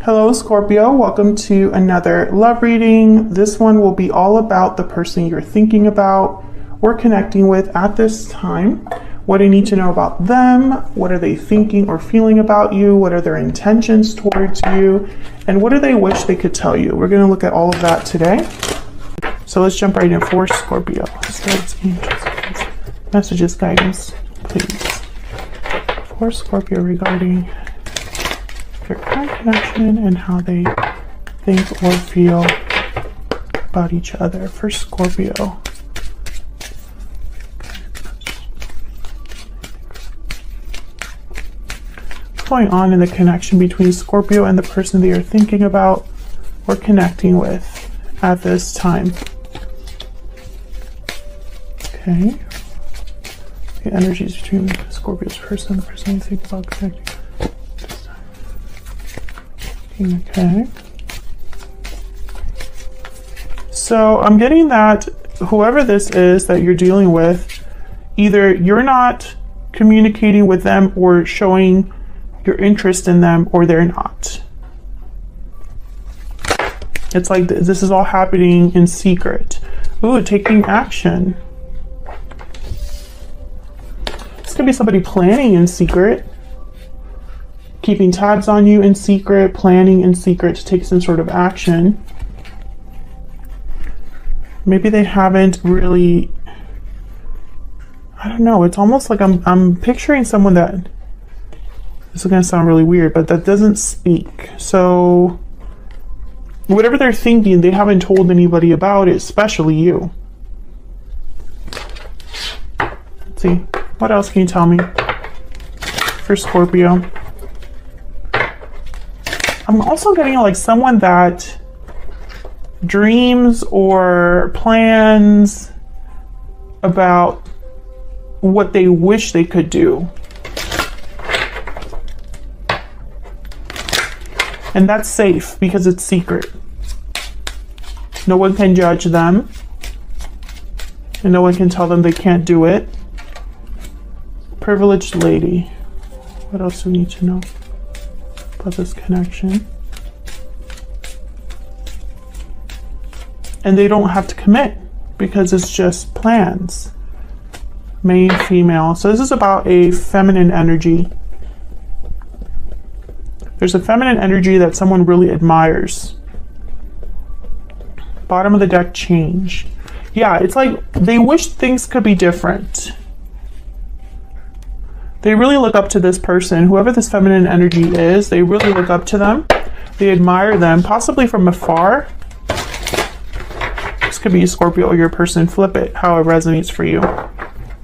Hello Scorpio, welcome to another love reading. This one will be all about the person you're thinking about or connecting with at this time. What do you need to know about them? What are they thinking or feeling about you? What are their intentions towards you? And what do they wish they could tell you? We're going to look at all of that today. So let's jump right in for Scorpio. Spirits, angels, messages, guidance, please. For Scorpio regarding their current connection and how they think or feel about each other. For Scorpio. What's going on in the connection between Scorpio and the person they are thinking about or connecting with at this time? Okay. The energies between Scorpio's person and the person you think about connecting. Okay. So I'm getting that whoever this is that you're dealing with, either you're not communicating with them or showing your interest in them, or they're not. It's like this is all happening in secret. Ooh, taking action. This could be somebody planning in secret. Keeping tabs on you in secret, planning in secret to take some sort of action. Maybe they haven't really, I don't know, it's almost like I'm picturing someone that, this is gonna sound really weird, but that doesn't speak. So whatever they're thinking, they haven't told anybody about it, especially you. Let's see, what else can you tell me for Scorpio? I'm also getting like someone that dreams or plans about what they wish they could do. And that's safe because it's secret. No one can judge them. And no one can tell them they can't do it. Privileged lady. What else do we need to know about this connection? And they don't have to commit because it's just plans. Male, female. So this is about a feminine energy. There's a feminine energy that someone really admires. Bottom of the deck, change. Yeah, it's like they wish things could be different. They really look up to this person, whoever this feminine energy is, they really look up to them. They admire them, possibly from afar. This could be a Scorpio or your person. Flip it, how it resonates for you.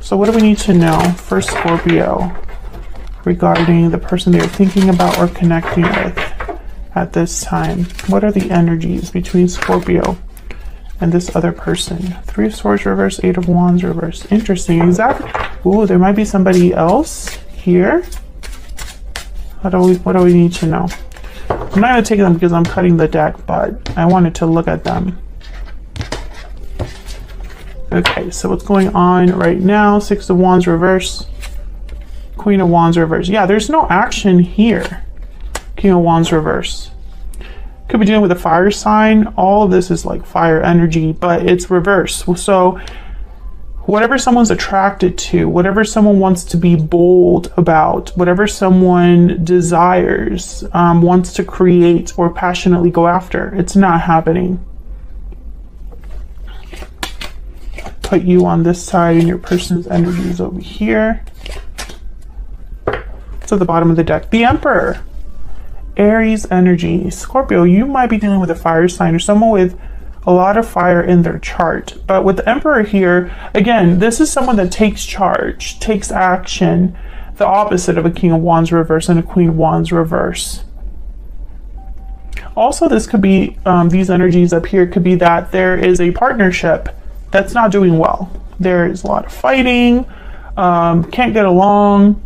So what do we need to know for Scorpio regarding the person they're thinking about or connecting with at this time? What are the energies between Scorpio and this other person? 3 of Swords reverse, 8 of Wands reverse. Interesting. Exactly. Ooh, there might be somebody else here. What do we need to know? I'm not going to take them because I'm cutting the deck, but I wanted to look at them. Okay, so what's going on right now? 6 of Wands reverse, Queen of Wands reverse. Yeah, there's no action here. King of Wands reverse. Could be dealing with a fire sign. All of this is like fire energy, but it's reverse. So whatever someone's attracted to, whatever someone wants to be bold about, whatever someone desires, wants to create or passionately go after, it's not happening. Put you on this side and your person's energy is over here. It's at the bottom of the deck. The Emperor. Aries energy. Scorpio, you might be dealing with a fire sign or someone with a lot of fire in their chart. But with the Emperor here, again, this is someone that takes charge, takes action, the opposite of a King of Wands reverse and a Queen of Wands reverse. Also, this could be, these energies up here could be that there is a partnership that's not doing well. There's a lot of fighting, can't get along,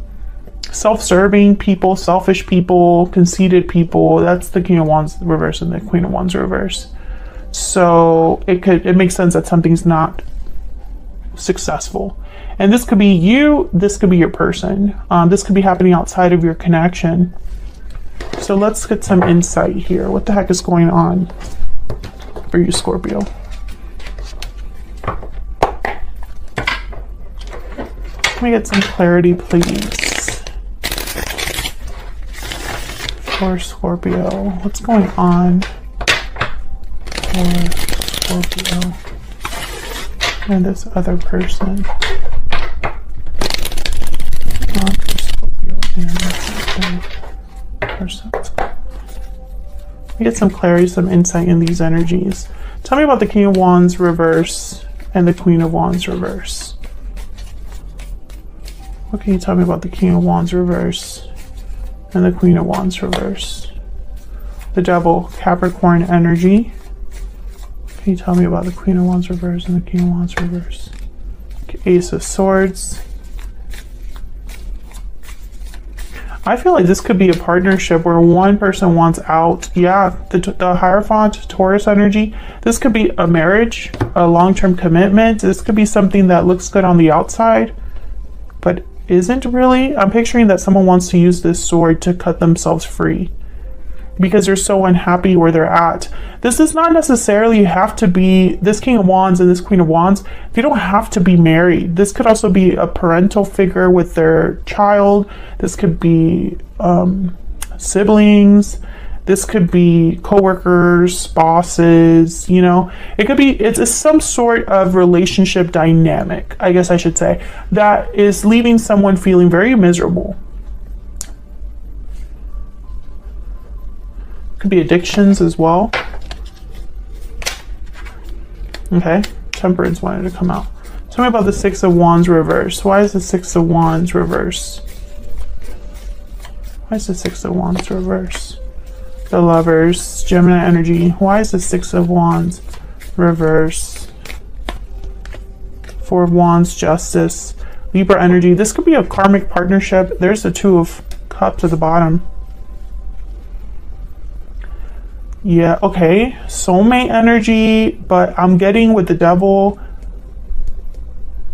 self-serving people, selfish people, conceited people. That's the King of Wands reverse and the Queen of Wands reverse. So it makes sense that something's not successful. And this could be you, this could be your person. This could be happening outside of your connection. So let's get some insight here. What the heck is going on for you, Scorpio? Let me get some clarity, please. For Scorpio, what's going on for Scorpio and this other person? Scorpio and this other person. Let me get some clarity, some insight in these energies. Tell me about the King of Wands reverse and the Queen of Wands reverse. What can you tell me about the King of Wands reverse and the Queen of Wands reverse? The Devil, Capricorn energy. Can you tell me about the Queen of Wands reverse and the King of Wands reverse? Ace of Swords. I feel like this could be a partnership where one person wants out. Yeah, the Hierophant, Taurus energy. This could be a marriage, a long-term commitment. This could be something that looks good on the outside, but isn't really. I'm picturing that someone wants to use this sword to cut themselves free because they're so unhappy where they're at. This does not necessarily have to be, this King of Wands and this Queen of Wands, they don't have to be married. This could also be a parental figure with their child. This could be siblings. This could be coworkers, bosses, you know. It could be, it's some sort of relationship dynamic, I guess I should say, that is leaving someone feeling very miserable. Could be addictions as well. Okay, Temperance wanted to come out. Tell me about the Six of Wands reverse. Why is the Six of Wands reverse? Why is the Six of Wands reverse? The Lovers, Gemini energy. Why is the Six of Wands reverse? Four of Wands, Justice, Libra energy. This could be a karmic partnership. There's the Two of Cups at the bottom. Yeah, okay, soulmate energy, but I'm getting with the Devil,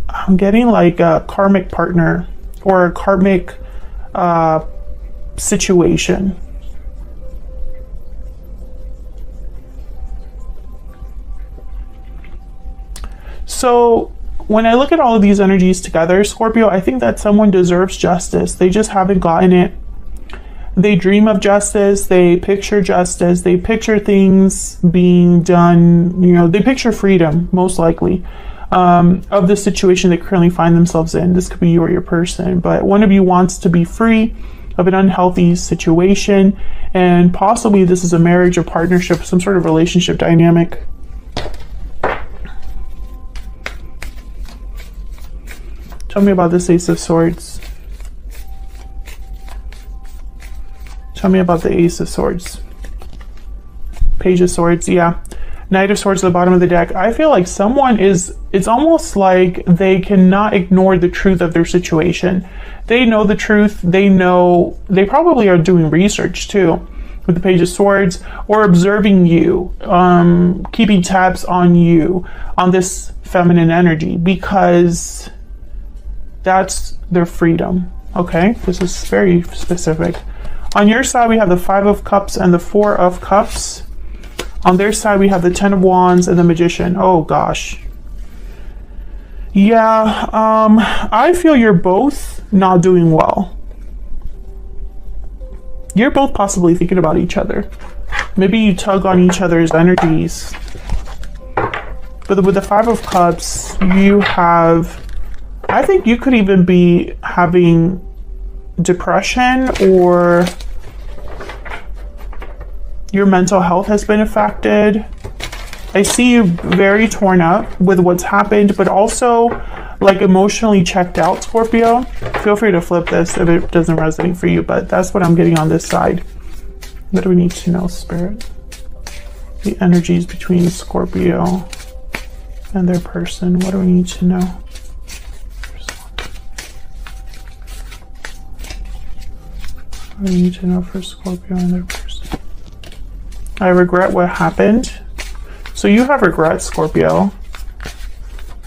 I'm getting like a karmic partner or a karmic situation. So when I look at all of these energies together, Scorpio, I think that someone deserves justice. They just haven't gotten it. They dream of justice, they picture justice, they picture things being done, you know, they picture freedom, most likely, of the situation they currently find themselves in. This could be you or your person, but one of you wants to be free of an unhealthy situation, and possibly this is a marriage or partnership, some sort of relationship dynamic. Tell me about this Ace of Swords. Tell me about the Ace of Swords. Page of Swords, yeah. Knight of Swords at the bottom of the deck. I feel like someone is, it's almost like they cannot ignore the truth of their situation. They know the truth. They know, they probably are doing research too with the Page of Swords, or observing you, keeping tabs on you, on this feminine energy, because that's their freedom. Okay, this is very specific. On your side, we have the Five of Cups and the Four of Cups. On their side, we have the Ten of Wands and the Magician. Oh, gosh. Yeah, I feel you're both not doing well. You're both possibly thinking about each other. Maybe you tug on each other's energies. But with the Five of Cups, you have, I think you could even be having depression, or your mental health has been affected. I see you very torn up with what's happened, but also like emotionally checked out, Scorpio. Feel free to flip this if it doesn't resonate for you, but that's what I'm getting on this side. What do we need to know, Spirit? The energies between Scorpio and their person. What do we need to know? What do we need to know for Scorpio and their person? I regret what happened. So you have regret, Scorpio.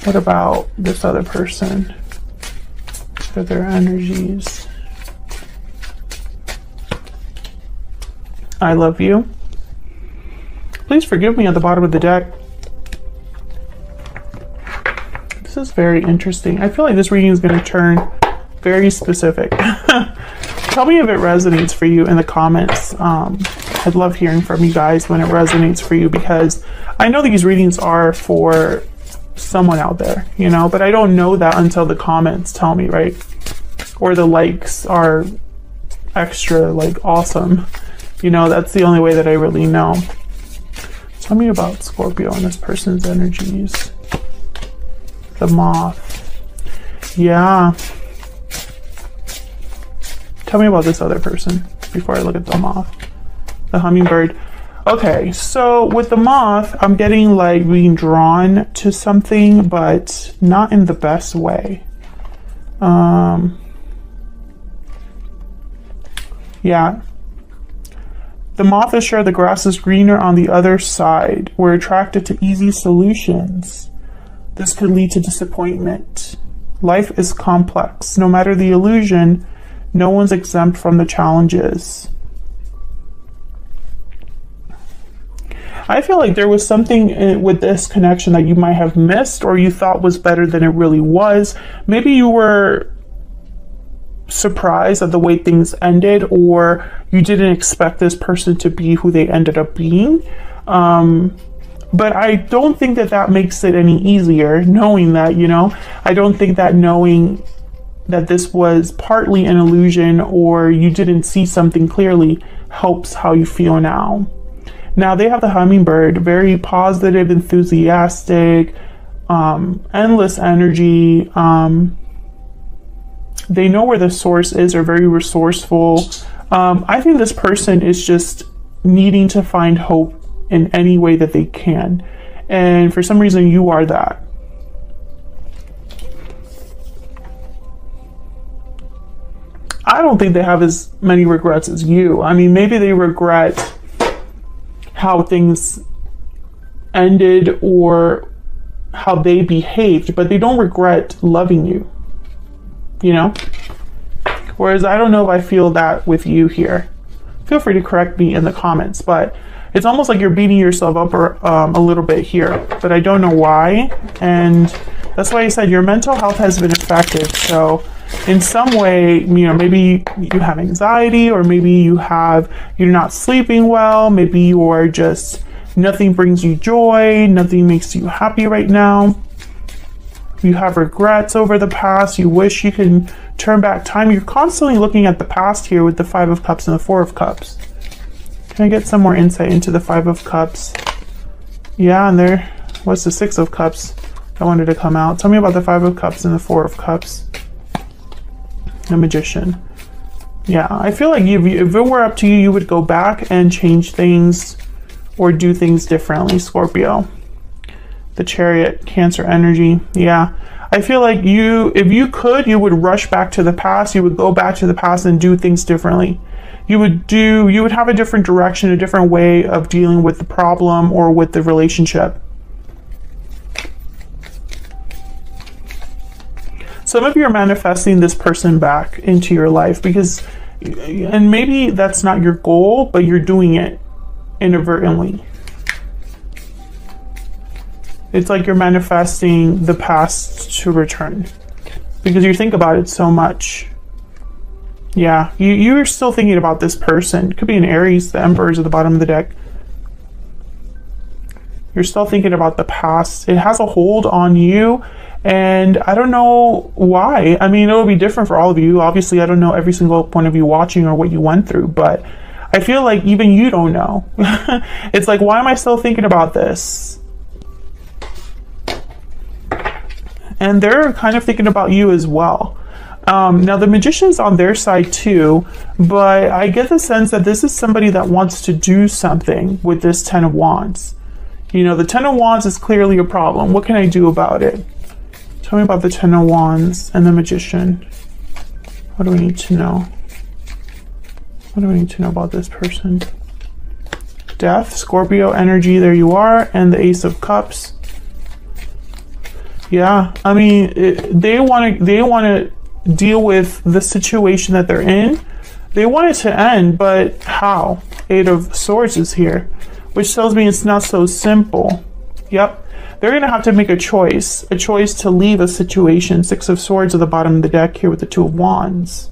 What about this other person? For their energies. I love you. Please forgive me at the bottom of the deck. This is very interesting. I feel like this reading is going to turn very specific. Tell me if it resonates for you in the comments. I'd love hearing from you guys when it resonates for you, because I know these readings are for someone out there, you know, but I don't know that until the comments tell me, right? Or the likes are extra, like, awesome. You know, that's the only way that I really know. Tell me about Scorpio and this person's energies. The moth. Yeah. Tell me about this other person before I look at the moth. The hummingbird. Okay, so with the moth, I'm getting like being drawn to something, but not in the best way. Yeah. The moth is sure the grass is greener on the other side. We're attracted to easy solutions. This could lead to disappointment. Life is complex. No matter the illusion, no one's exempt from the challenges. I feel like there was something with this connection that you might have missed, or you thought was better than it really was. Maybe you were surprised at the way things ended, or you didn't expect this person to be who they ended up being. But I don't think that that makes it any easier, knowing that, you know. I don't think that knowing that this was partly an illusion, or you didn't see something clearly, helps how you feel now. Now they have the hummingbird, very positive, enthusiastic, endless energy. They know where the source is, are very resourceful. I think this person is just needing to find hope in any way that they can. And for some reason, you are that. I don't think they have as many regrets as you. I mean, maybe they regret how things ended or how they behaved, but they don't regret loving you, you know? Whereas I don't know if I feel that with you here. Feel free to correct me in the comments, but it's almost like you're beating yourself up a little bit here, but I don't know why. And that's why I said your mental health has been affected. So in some way, you know, maybe you have anxiety, or maybe you're not sleeping well. Maybe you are just, nothing brings you joy. Nothing makes you happy right now. You have regrets over the past. You wish you can turn back time. You're constantly looking at the past here with the Five of Cups and the Four of Cups. Can I get some more insight into the Five of Cups? Yeah, and there was the Six of Cups that wanted to come out. Tell me about the Five of Cups and the Four of Cups. The Magician. Yeah, I feel like if it were up to you, you would go back and change things or do things differently, Scorpio. The Chariot, Cancer energy. Yeah, I feel like if you could, you would rush back to the past. You would go back to the past and do things differently. You would have a different direction, a different way of dealing with the problem or with the relationship. Some of you are manifesting this person back into your life and maybe that's not your goal, but you're doing it inadvertently. It's like you're manifesting the past to return because you think about it so much. Yeah, you're still thinking about this person. It could be an Aries, the Emperor's at the bottom of the deck. You're still thinking about the past. It has a hold on you, and I don't know why. I mean, it'll be different for all of you. Obviously, I don't know every single point of you watching or what you went through, but I feel like even you don't know. It's like, why am I still thinking about this? And they're kind of thinking about you as well. Now the Magician's on their side too, but I get the sense that this is somebody that wants to do something with this Ten of Wands. You know, the Ten of Wands is clearly a problem. What can I do about it? Tell me about the Ten of Wands and the Magician. What do we need to know? What do we need to know about this person? Death, Scorpio energy, there you are, and the Ace of Cups. Yeah, I mean, they want to deal with the situation that they're in. They want it to end, but how? Eight of Swords is here, which tells me it's not so simple. Yep. They're going to have to make a choice to leave a situation. Six of Swords at the bottom of the deck here with the Two of Wands.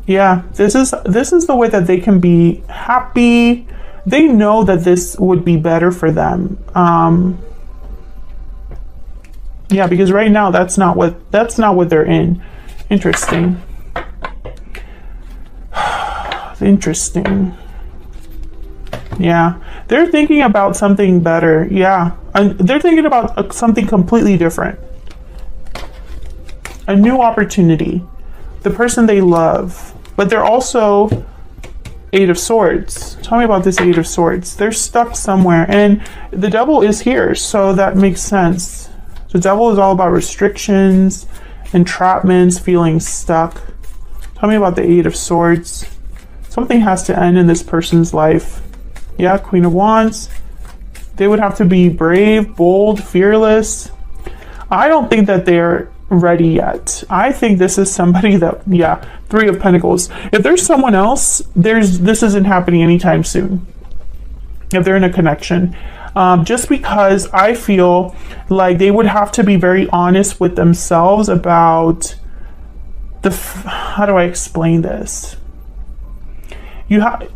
Yeah, this is the way that they can be happy. They know that this would be better for them. Yeah, because right now that's not what they're in. Interesting. Interesting. Yeah, they're thinking about something better. Yeah, and they're thinking about something completely different. A new opportunity. The person they love. But they're also Eight of Swords. Tell me about this Eight of Swords. They're stuck somewhere. And the Devil is here, so that makes sense. The Devil is all about restrictions, entrapments, feeling stuck. Tell me about the Eight of Swords. Something has to end in this person's life. Yeah, Queen of Wands. They would have to be brave, bold, fearless. I don't think that they're ready yet. I think this is somebody that, yeah, Three of Pentacles. If there's someone else, this isn't happening anytime soon. If they're in a connection. Just because I feel like they would have to be very honest with themselves about how do I explain this?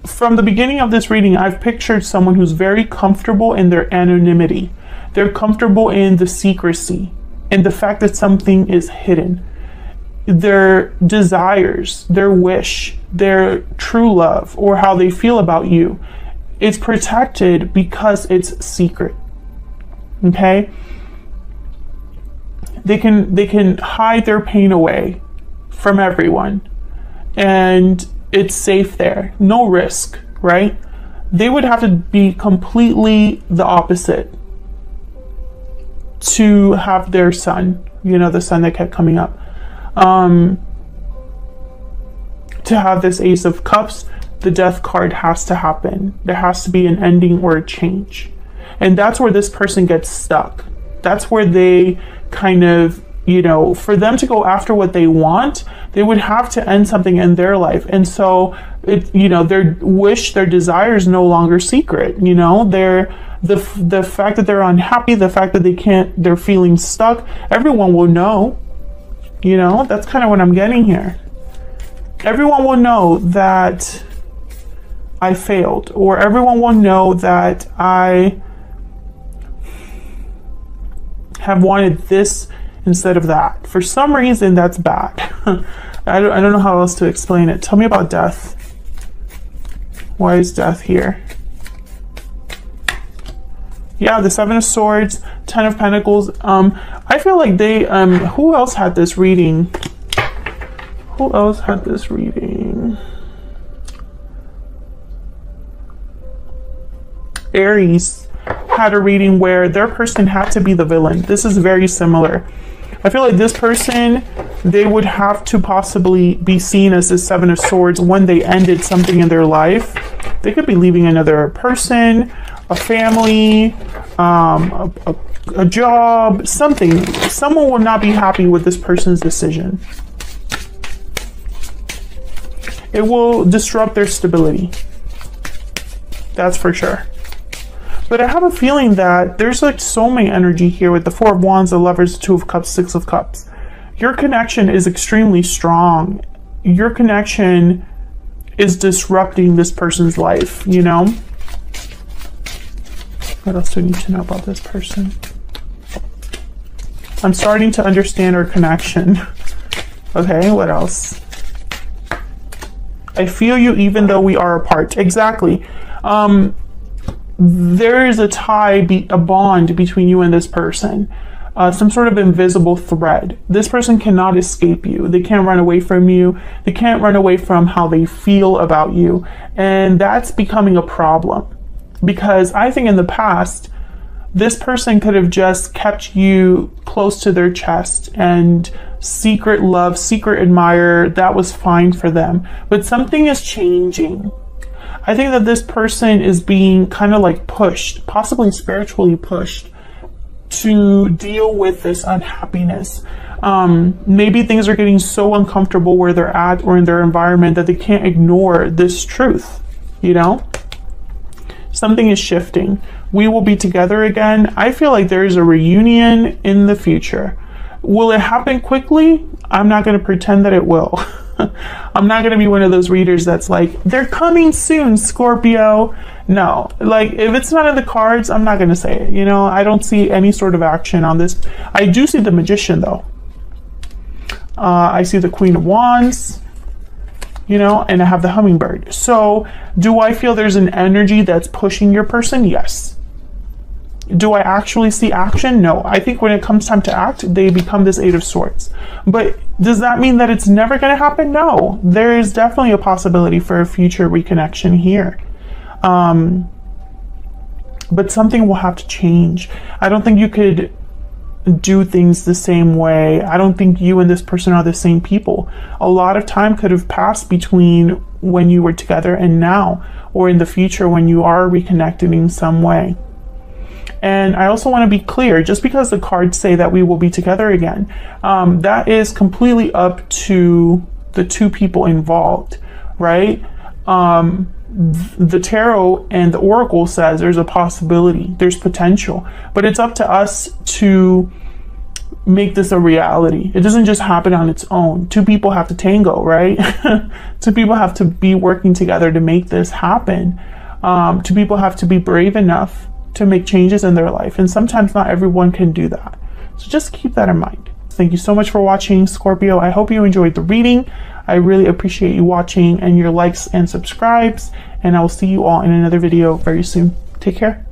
From the beginning of this reading, I've pictured someone who's very comfortable in their anonymity. They're comfortable in the secrecy and the fact that something is hidden. Their desires, their wish, their true love, or how they feel about you, it's protected because it's secret. Okay? They can hide their pain away from everyone, and it's safe there. No risk, right? They would have to be completely the opposite to have their son, you know, the son that kept coming up. To have this Ace of Cups, the Death card has to happen. There has to be an ending or a change. And that's where this person gets stuck. That's where they kind of, you know, for them to go after what they want, they would have to end something in their life. And so, you know, their wish, their desire is no longer secret. You know, the fact that they're unhappy, the fact that they're feeling stuck, everyone will know. You know, that's kind of what I'm getting here. Everyone will know that I failed, or everyone will know that I have wanted this instead of that. For some reason, that's bad. I don't know how else to explain it. Tell me about death. Why is death here? Yeah, the Seven of Swords, Ten of Pentacles. I feel like they, who else had this reading? Who else had this reading? Aries had a reading where their person had to be the villain. This is very similar. I feel like this person, they would have to possibly be seen as the Seven of Swords when they ended something in their life. They could be leaving another person, a family, a job, something. Someone will not be happy with this person's decision. It will disrupt their stability. That's for sure. But I have a feeling that there's like soulmate energy here with the Four of Wands, the Lovers, Two of Cups, Six of Cups. Your connection is extremely strong. Your connection is disrupting this person's life, you know? What else do we need to know about this person? I'm starting to understand our connection. Okay, what else? I feel you even though we are apart. Exactly. There is a tie, a bond between you and this person. Some sort of invisible thread. This person cannot escape you. They can't run away from you. They can't run away from how they feel about you. And that's becoming a problem. Because I think in the past, this person could have just kept you close to their chest and secret love, secret admire, that was fine for them. But something is changing. I think that this person is being kind of like pushed, possibly spiritually pushed, to deal with this unhappiness. Maybe things are getting so uncomfortable where they're at or in their environment that they can't ignore this truth, you know? Something is shifting. We will be together again. I feel like there is a reunion in the future. Will it happen quickly? I'm not going to pretend that it will. I'm not going to be one of those readers that's like, they're coming soon, Scorpio. No, like if it's not in the cards, I'm not going to say it. You know, I don't see any sort of action on this. I do see the Magician though. I see the Queen of Wands, you know, and I have the Hummingbird. So do I feel there's an energy that's pushing your person? Yes. Do I actually see action? No. I think when it comes time to act, they become this Eight of Swords. But does that mean that it's never going to happen? No. There is definitely a possibility for a future reconnection here. But something will have to change. I don't think you could do things the same way. I don't think you and this person are the same people. A lot of time could have passed between when you were together and now, or in the future when you are reconnected in some way. And I also want to be clear, just because the cards say that we will be together again, that is completely up to the two people involved, right? The tarot and the oracle says there's a possibility, there's potential, but it's up to us to make this a reality. It doesn't just happen on its own. Two people have to tango, right? Two people have to be working together to make this happen. Two people have to be brave enough to make changes in their life, and sometimes not everyone can do that. So just keep that in mind. Thank you so much for watching, Scorpio. I hope you enjoyed the reading. I really appreciate you watching and your likes and subscribes, and I will see you all in another video very soon. Take care.